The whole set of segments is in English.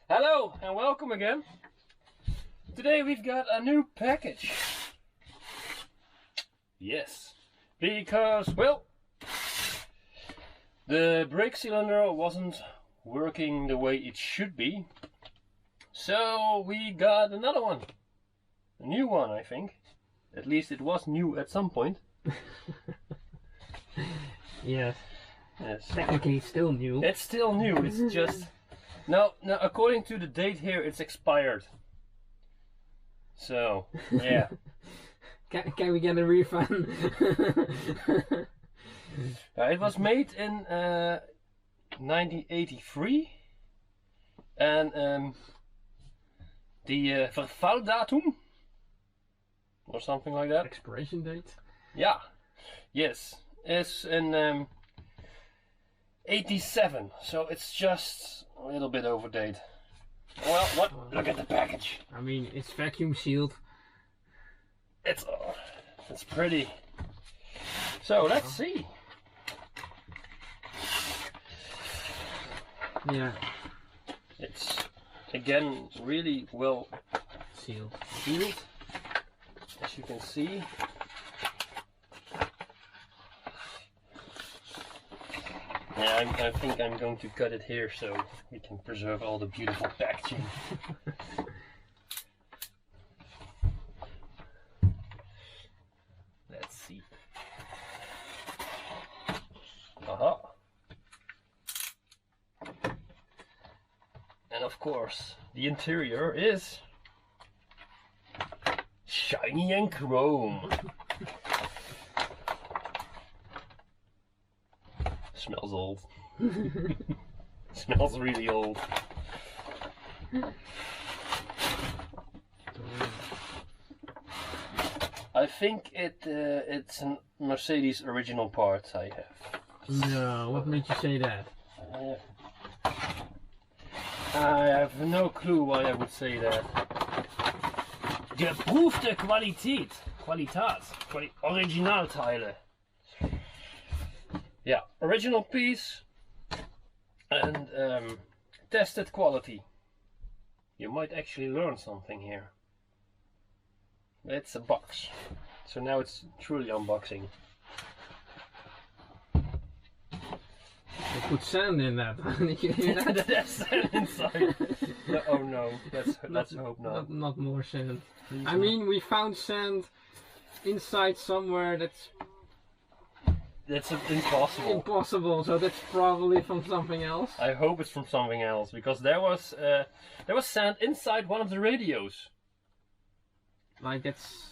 Hello and welcome again. Today we've got a new package. Yes, because, well, the brake cylinder wasn't working the way it should be. So we got another one. A new one, I think. At least it was new at some point. Yes. Yes. Technically still new. It's still new, it's just... No, according to the date here, it's expired. So, yeah. Can we get a refund? It was made in 1983. And the vervaldatum, or something like that. Expiration date? Yeah. Yes. Is in 87, so it's just a little bit over date. Well, what? Look at the package. I mean, it's vacuum sealed. It's pretty. So let's see. Yeah. It's again really well Sealed. sealed, as you can see. Yeah, I think I'm going to cut it here so we can preserve all the beautiful packaging. Let's see. Aha. And of course, the interior is shiny and chrome. Smells old. Smells really old. I think it's a Mercedes original part I have. No, what made you say that? I have no clue why I would say that. Geprüfte Qualität. Originalteile. Yeah, original piece and tested quality. You might actually learn something here. It's a box. So now it's truly unboxing. They put sand in that. Did you hear that? That's sand inside. No, oh no, let's hope not. Not more sand. Please I mean, we found sand inside somewhere that's impossible. impossible, so that's probably from something else. I hope it's from something else, because there was sand inside one of the radios. Like that's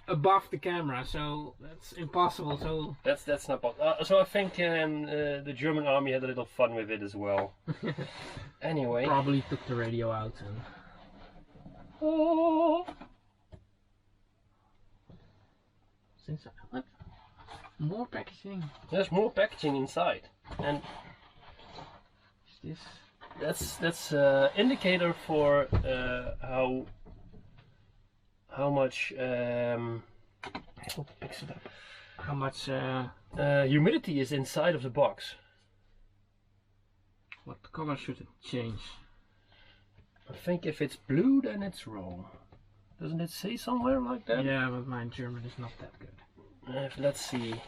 above the camera, so that's impossible. So That's not possible. So I think the German army had a little fun with it as well. Anyway. probably took the radio out and. Oh. Since what? More packaging. There's more packaging inside, and Is this? that's indicator for how much I hope it picks it up. How much? humidity is inside of the box. What color should it change? I think if it's blue, then it's wrong. Doesn't it say somewhere like that? Yeah, but my German is not that good. Let's see.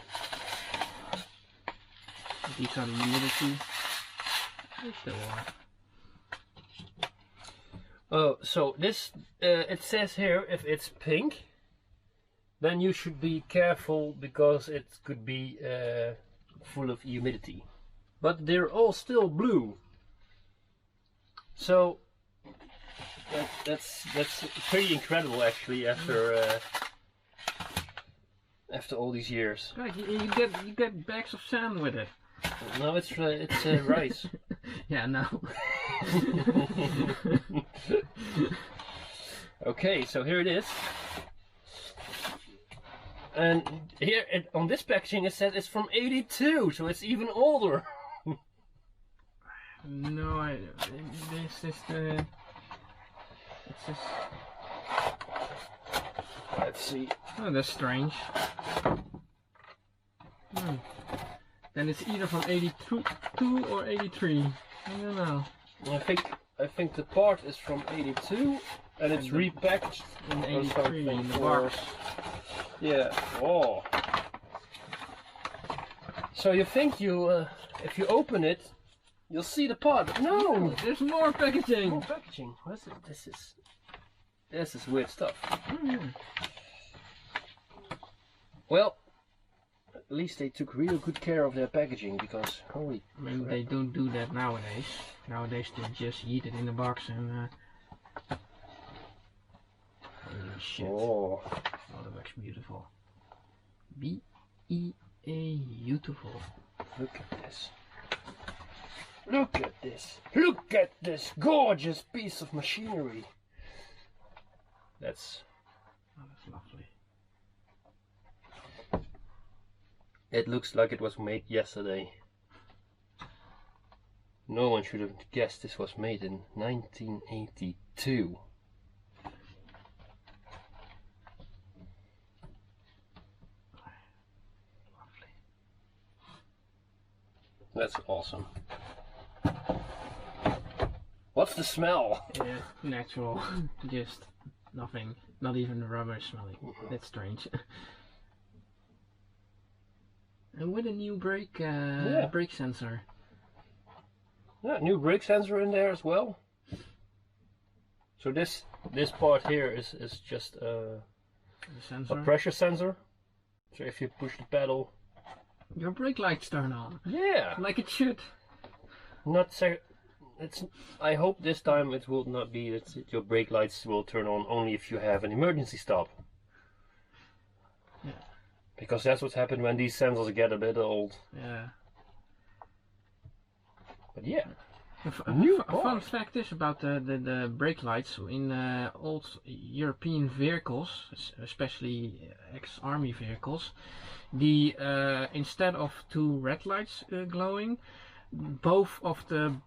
These are the humidity. They still are. Oh, so this it says here if it's pink, then you should be careful because it could be full of humidity. But they're all still blue. So that's pretty incredible actually after all these years. God, you get bags of sand with it. No, it's rice. Yeah, no. Okay, so here it is. And here on this packaging it says it's from 82, so it's even older. No, this is the. It's just. Let's see. Oh, that's strange. Then it's either from 82 or 83. I don't know. I think the part is from '82, and it's repackaged in or '83 something in the for- box. Yeah. Oh. So you think if you open it, you'll see the part? No. There's more packaging. More packaging. What is it? This is weird stuff. Well, at least they took real good care of their packaging, because holy. Maybe they don't do that nowadays. Nowadays they just eat it in the box and. Holy shit! Oh. Oh, that looks beautiful. Beautiful. Look at this. Look at this. Look at this gorgeous piece of machinery. That's lovely. It looks like it was made yesterday. No one should have guessed this was made in 1982. That's awesome. What's the smell? Yeah, natural. Just nothing. Not even the rubber smelling. That's strange. And with a new brake sensor. Yeah, new brake sensor in there as well. So this part here is just a pressure sensor. So if you push the pedal, your brake lights turn on. Yeah, like it should. I hope this time it will not be that your brake lights will turn on only if you have an emergency stop. Yeah. Because that's what's happened when these sensors get a bit old. Yeah. But yeah. A fun fact is about the brake lights in old European vehicles, especially ex-army vehicles. Instead of two red lights glowing, both of the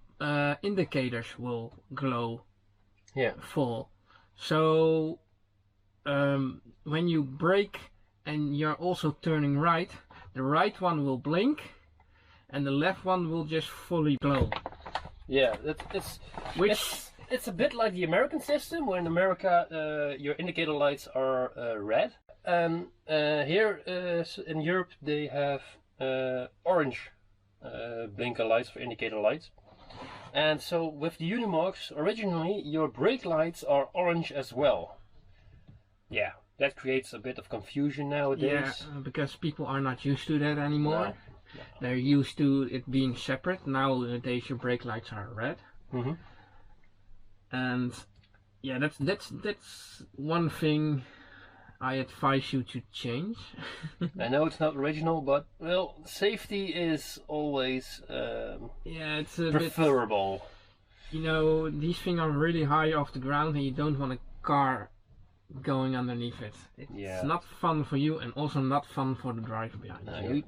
indicators will glow full. So when you brake and you're also turning right, the right one will blink and the left one will just fully glow. Yeah, it's a bit like the American system, where in America your indicator lights are red. And here in Europe they have orange blinker lights for indicator lights. And so with the Unimogs, originally your brake lights are orange as well. Yeah, that creates a bit of confusion nowadays. Yeah, because people are not used to that anymore. No. They're used to it being separate. Nowadays your brake lights are red. Mm-hmm. And yeah, that's one thing I advise you to change. I know it's not original, but well, safety is always it's a preferable. Bit, you know, these things are really high off the ground, and you don't want a car going underneath it. It's not fun for you, and also not fun for the driver behind you.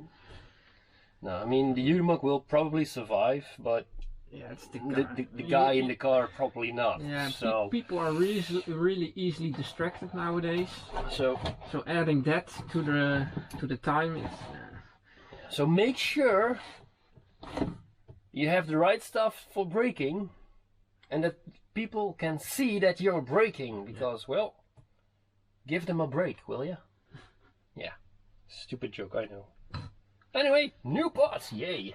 No, I mean the Unimog will probably survive, but it's the guy in the car probably not. Yeah, so people are really easily distracted nowadays. So adding that to the time is. So make sure you have the right stuff for braking, and that people can see that you're braking. Because well, give them a break, will ya? Yeah, stupid joke, I know. Anyway, new parts, yay!